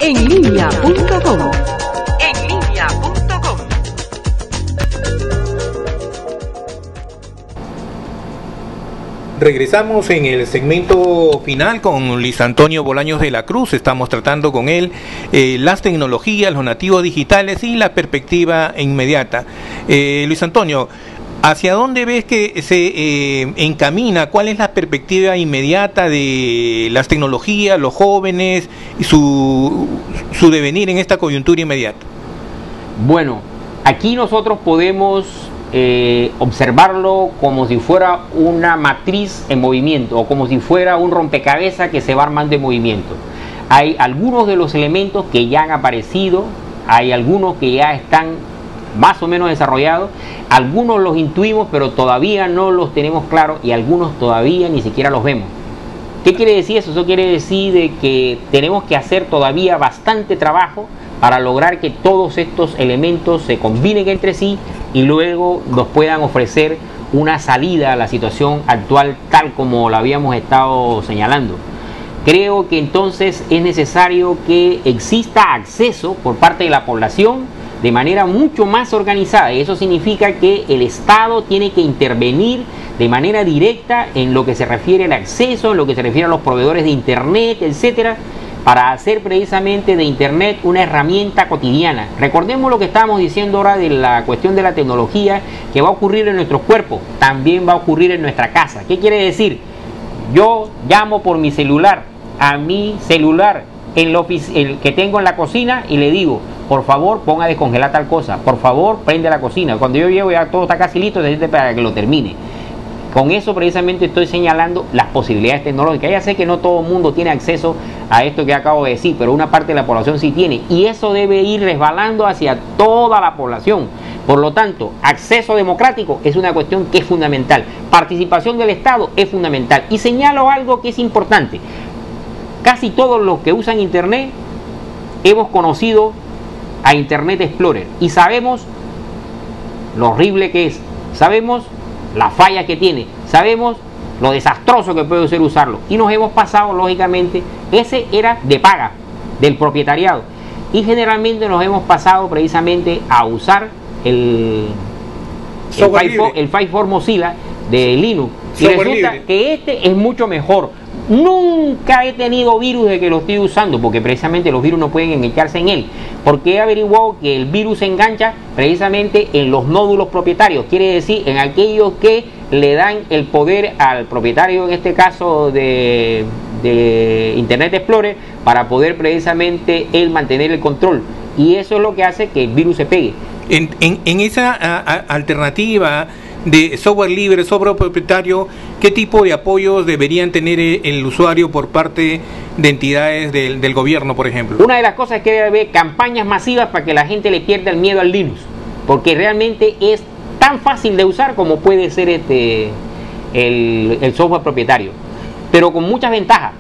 enlinea.com. Regresamos en el segmento final con Luis Antonio Bolaños de la Cruz. Estamos tratando con él las tecnologías, los nativos digitales y la perspectiva inmediata. Luis Antonio, ¿hacia dónde ves que se encamina? ¿Cuál es la perspectiva inmediata de las tecnologías, los jóvenes y su devenir en esta coyuntura inmediata? Bueno, aquí nosotros podemos observarlo como si fuera una matriz en movimiento o como si fuera un rompecabezas que se va armando en movimiento. Hay algunos de los elementos que ya han aparecido, hay algunos que ya están más o menos desarrollados, algunos los intuimos pero todavía no los tenemos claros y algunos todavía ni siquiera los vemos. ¿Qué quiere decir eso? Eso quiere decir de que tenemos que hacer todavía bastante trabajo para lograr que todos estos elementos se combinen entre sí y luego nos puedan ofrecer una salida a la situación actual tal como la habíamos estado señalando. Creo que entonces es necesario que exista acceso por parte de la población de manera mucho más organizada, y eso significa que el Estado tiene que intervenir de manera directa en lo que se refiere al acceso, en lo que se refiere a los proveedores de Internet, etcétera, para hacer precisamente de Internet una herramienta cotidiana. Recordemos lo que estábamos diciendo ahora de la cuestión de la tecnología que va a ocurrir en nuestros cuerpos, también va a ocurrir en nuestra casa. ¿Qué quiere decir? Yo llamo por mi celular a mi celular el que tengo en la cocina y le digo, por favor ponga a descongelar tal cosa, por favor prende la cocina. Cuando yo llego ya todo está casi listo para que lo termine. Con eso precisamente estoy señalando las posibilidades tecnológicas. Ya sé que no todo el mundo tiene acceso a esto que acabo de decir, pero una parte de la población sí tiene. Y eso debe ir resbalando hacia toda la población. Por lo tanto, acceso democrático es una cuestión que es fundamental. Participación del Estado es fundamental. Y señalo algo que es importante. Casi todos los que usan Internet hemos conocido a Internet Explorer. Y sabemos lo horrible que es. Sabemos la falla que tiene, sabemos lo desastroso que puede ser usarlo y nos hemos pasado, lógicamente, ese era de paga del propietariado y generalmente nos hemos pasado precisamente a usar el Firefox Mozilla de Linux y resulta que este es mucho mejor. Nunca he tenido virus de que lo estoy usando porque precisamente los virus no pueden engancharse en él, porque he averiguado que el virus se engancha precisamente en los nódulos propietarios, quiere decir en aquellos que le dan el poder al propietario, en este caso de Internet Explorer, para poder precisamente él mantener el control, y eso es lo que hace que el virus se pegue. En esa alternativa de software libre, software propietario, ¿qué tipo de apoyos deberían tener el usuario por parte de entidades del gobierno, por ejemplo? Una de las cosas es que debe haber campañas masivas para que la gente le pierda el miedo al Linux, porque realmente es tan fácil de usar como puede ser el software propietario, pero con muchas ventajas.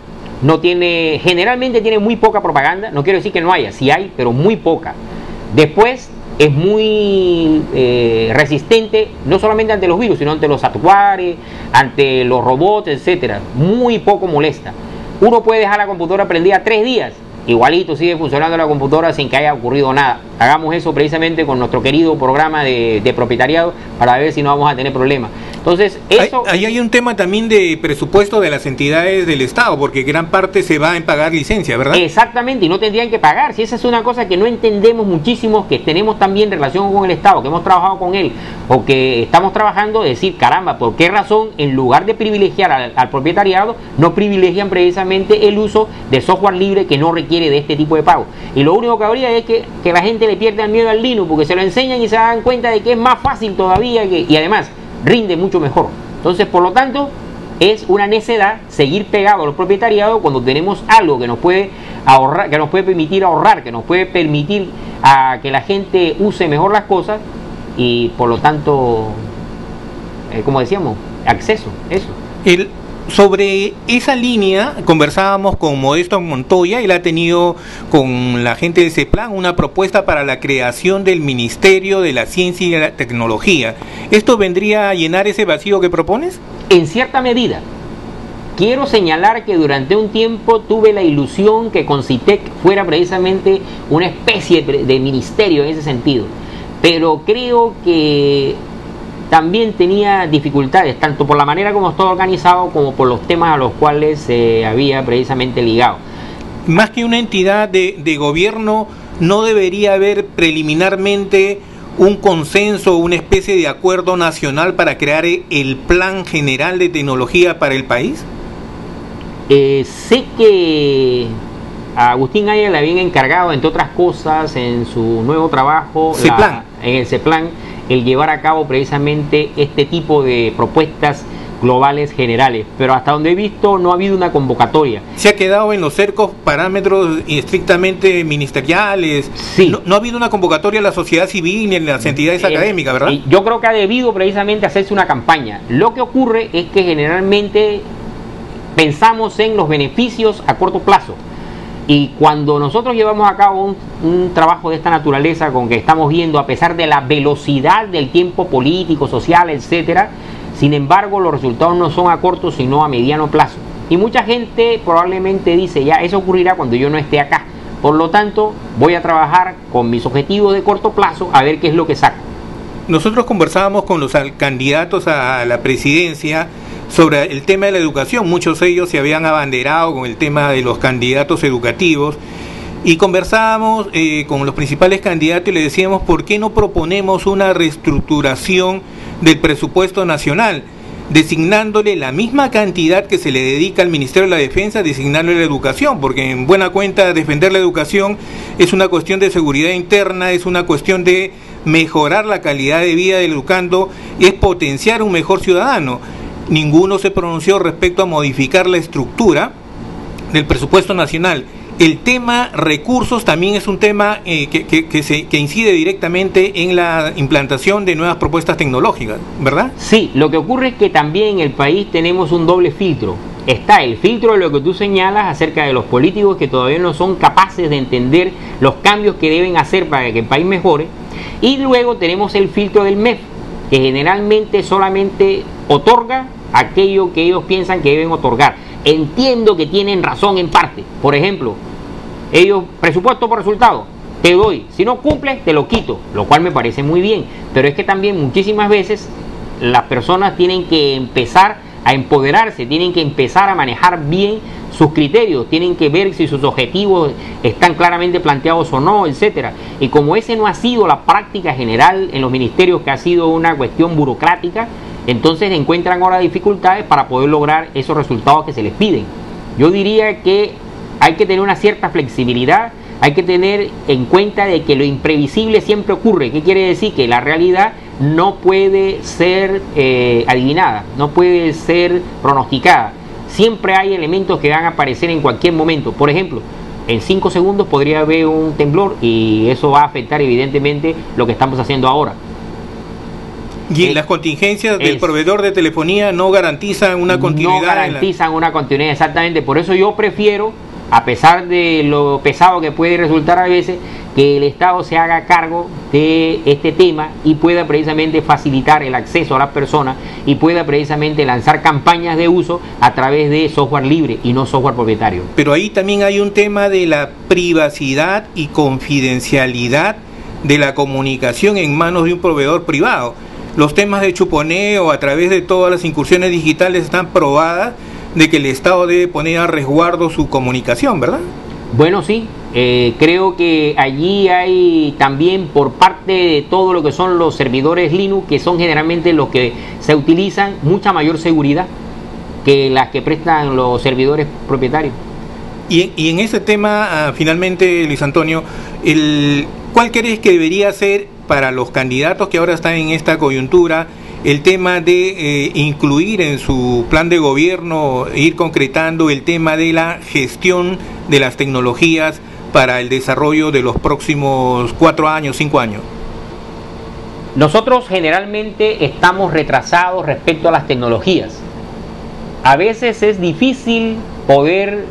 Generalmente tiene muy poca propaganda, no quiero decir que no haya, sí hay, pero muy poca. Después es muy resistente, no solamente ante los virus, sino ante los software, ante los robots, etcétera. Muy poco molesta. Uno puede dejar la computadora prendida 3 días, igualito sigue funcionando la computadora sin que haya ocurrido nada. Hagamos eso precisamente con nuestro querido programa de propietariado para ver si no vamos a tener problemas. Entonces, eso... Ahí hay un tema también de presupuesto de las entidades del Estado, porque gran parte se va en pagar licencia, ¿verdad? Exactamente, y no tendrían que pagar. Si esa es una cosa que no entendemos muchísimo, que tenemos también relación con el Estado, que hemos trabajado con él, o que estamos trabajando, decir, caramba, ¿por qué razón en lugar de privilegiar al propietariado, no privilegian precisamente el uso de software libre que no requiere de este tipo de pago? Y lo único que habría es que la gente le pierda el miedo al Linux, porque se lo enseñan y se dan cuenta de que es más fácil todavía y además rinde mucho mejor. Entonces, por lo tanto, es una necedad seguir pegado a los propietariados cuando tenemos algo que nos puede ahorrar, que nos puede permitir ahorrar, que nos puede permitir a que la gente use mejor las cosas y por lo tanto, como decíamos, acceso, eso. Sobre esa línea conversábamos con Modesto Montoya. Él ha tenido con la gente de CEPLAN una propuesta para la creación del Ministerio de la Ciencia y la Tecnología. ¿Esto vendría a llenar ese vacío que propones? En cierta medida, quiero señalar que durante un tiempo tuve la ilusión que Concitec fuera precisamente una especie de ministerio en ese sentido, pero creo que también tenía dificultades, tanto por la manera como estaba organizado como por los temas a los cuales se había precisamente ligado. Más que una entidad de gobierno, ¿no debería haber preliminarmente un consenso, una especie de acuerdo nacional para crear el plan general de tecnología para el país? Sé que a Agustín Aya le habían encargado, entre otras cosas, en su nuevo trabajo, en el CEPLAN, el llevar a cabo precisamente este tipo de propuestas globales generales, pero hasta donde he visto no ha habido una convocatoria. Se ha quedado en los cercos parámetros estrictamente ministeriales. Sí. No ha habido una convocatoria a la sociedad civil ni en las entidades académicas, ¿verdad? Yo creo que ha debido precisamente hacerse una campaña. Lo que ocurre es que generalmente pensamos en los beneficios a corto plazo. Y cuando nosotros llevamos a cabo un trabajo de esta naturaleza, con que estamos viendo, a pesar de la velocidad del tiempo político, social, etcétera, sin embargo los resultados no son a corto sino a mediano plazo. Y mucha gente probablemente dice, ya eso ocurrirá cuando yo no esté acá. Por lo tanto, voy a trabajar con mis objetivos de corto plazo a ver qué es lo que saco. Nosotros conversábamos con los candidatos a la presidencia sobre el tema de la educación. Muchos de ellos se habían abanderado con el tema de los candidatos educativos y conversábamos con los principales candidatos y le decíamos por qué no proponemos una reestructuración del presupuesto nacional, designándole la misma cantidad que se le dedica al Ministerio de la Defensa, designarle la educación, porque en buena cuenta defender la educación es una cuestión de seguridad interna, es una cuestión de mejorar la calidad de vida del educando, es potenciar un mejor ciudadano. Ninguno se pronunció respecto a modificar la estructura del presupuesto nacional. El tema recursos también es un tema que incide directamente en la implantación de nuevas propuestas tecnológicas, ¿verdad? Sí, lo que ocurre es que también en el país tenemos un doble filtro. Está el filtro de lo que tú señalas acerca de los políticos que todavía no son capaces de entender los cambios que deben hacer para que el país mejore. Y luego tenemos el filtro del MEF, que generalmente solamente otorga aquello que ellos piensan que deben otorgar. Entiendo que tienen razón en parte. Por ejemplo, ellos, presupuesto por resultado, te doy, si no cumples te lo quito, lo cual me parece muy bien, pero es que también muchísimas veces las personas tienen que empezar a empoderarse, tienen que empezar a manejar bien sus criterios, tienen que ver si sus objetivos están claramente planteados o no, etcétera. Y como ese no ha sido la práctica general en los ministerios, que ha sido una cuestión burocrática, entonces encuentran ahora dificultades para poder lograr esos resultados que se les piden. Yo diría que hay que tener una cierta flexibilidad, hay que tener en cuenta de que lo imprevisible siempre ocurre. ¿Qué quiere decir? Que la realidad no puede ser adivinada, no puede ser pronosticada. Siempre hay elementos que van a aparecer en cualquier momento. Por ejemplo, en 5 segundos podría haber un temblor y eso va a afectar evidentemente lo que estamos haciendo ahora. Y las contingencias del proveedor de telefonía no garantizan una continuidad. No garantizan una continuidad, exactamente. Por eso yo prefiero, a pesar de lo pesado que puede resultar a veces, que el Estado se haga cargo de este tema y pueda precisamente facilitar el acceso a las personas y pueda precisamente lanzar campañas de uso a través de software libre y no software propietario. Pero ahí también hay un tema de la privacidad y confidencialidad de la comunicación en manos de un proveedor privado. Los temas de chuponeo a través de todas las incursiones digitales están probadas de que el Estado debe poner a resguardo su comunicación, ¿verdad? Bueno, sí, creo que allí hay también por parte de todo lo que son los servidores Linux, que son generalmente los que se utilizan, mucha mayor seguridad que las que prestan los servidores propietarios. Y en ese tema, finalmente, Luis Antonio, ¿cuál crees que debería ser para los candidatos que ahora están en esta coyuntura el tema de incluir en su plan de gobierno, ir concretando el tema de la gestión de las tecnologías para el desarrollo de los próximos 4 años, 5 años? Nosotros generalmente estamos retrasados respecto a las tecnologías. A veces es difícil ponerse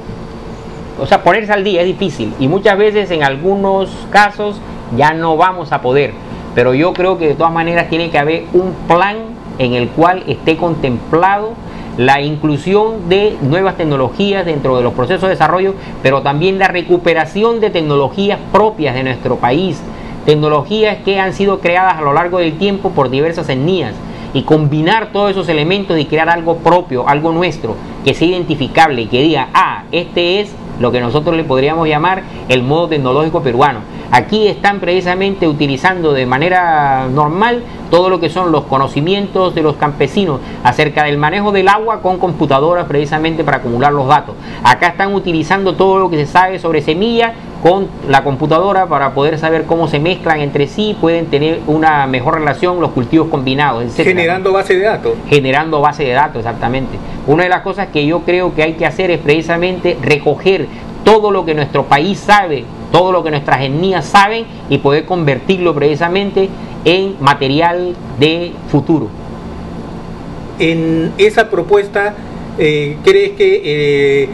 al día es difícil, y muchas veces en algunos casos ya no vamos a poder. Pero yo creo que de todas maneras tiene que haber un plan en el cual esté contemplado la inclusión de nuevas tecnologías dentro de los procesos de desarrollo, pero también la recuperación de tecnologías propias de nuestro país, tecnologías que han sido creadas a lo largo del tiempo por diversas etnias, y combinar todos esos elementos y crear algo propio, algo nuestro, que sea identificable y que diga, este es lo que nosotros le podríamos llamar el modo tecnológico peruano. Aquí están precisamente utilizando de manera normal todo lo que son los conocimientos de los campesinos acerca del manejo del agua con computadoras precisamente para acumular los datos. Acá están utilizando todo lo que se sabe sobre semillas con la computadora para poder saber cómo se mezclan entre sí, pueden tener una mejor relación los cultivos combinados, etc. Generando base de datos. Generando base de datos, exactamente. Una de las cosas que yo creo que hay que hacer es precisamente recoger todo lo que nuestro país sabe, todo lo que nuestras etnias saben y poder convertirlo precisamente en material de futuro. En esa propuesta, ¿crees que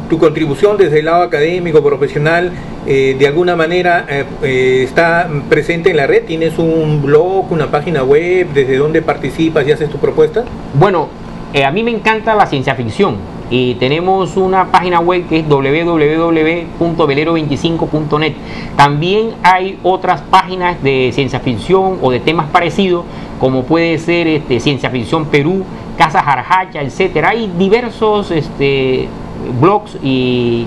tu contribución desde el lado académico, profesional, de alguna manera está presente en la red? ¿Tienes un blog, una página web, desde donde participas y haces tu propuesta? Bueno, a mí me encanta la ciencia ficción y tenemos una página web que es www.velero25.net. También hay otras páginas de ciencia ficción o de temas parecidos, como puede ser Ciencia Ficción Perú, Casa Jarjacha, etcétera. Hay diversos blogs y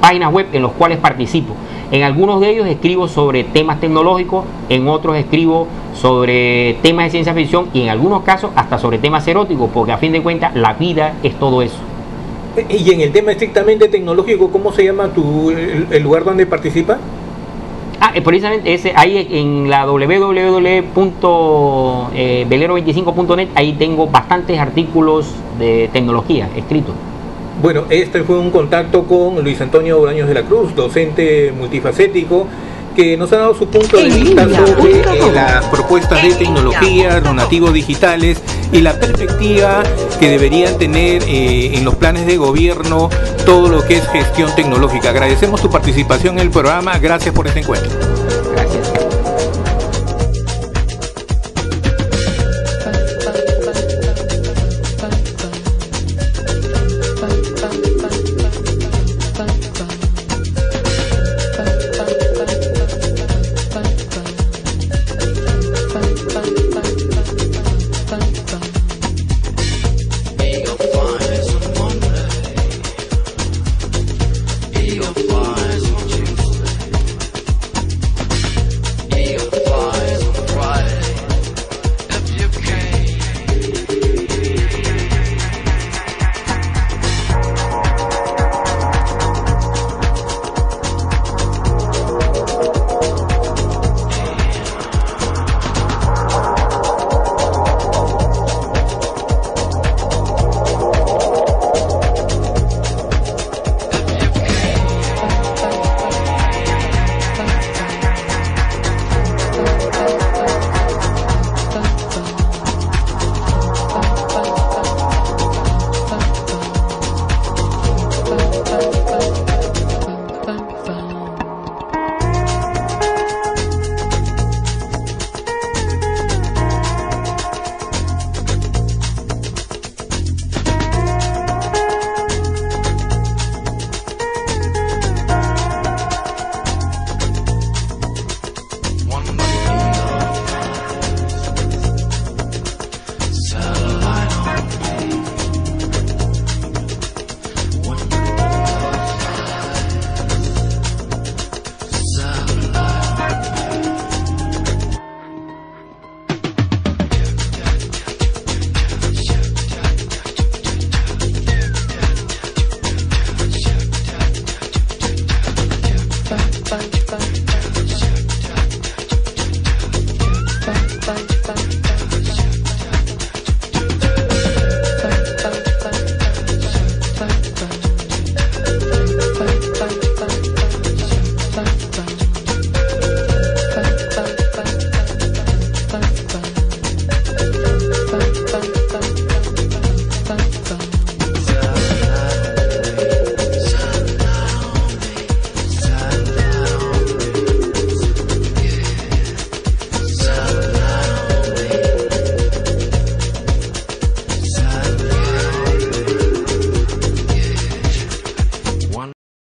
páginas web en los cuales participo. En algunos de ellos escribo sobre temas tecnológicos, en otros escribo sobre temas de ciencia ficción y en algunos casos hasta sobre temas eróticos, porque a fin de cuentas la vida es todo eso. Y en el tema estrictamente tecnológico, ¿cómo se llama el lugar donde participa? Precisamente ahí en la www.velero25.net, ahí tengo bastantes artículos de tecnología escritos. Bueno, este fue un contacto con Luis Antonio Bolaños de la Cruz, docente multifacético, que nos ha dado su punto de vista sobre las propuestas de tecnología, los nativos digitales y la perspectiva que deberían tener en los planes de gobierno todo lo que es gestión tecnológica. Agradecemos tu participación en el programa, gracias por este encuentro.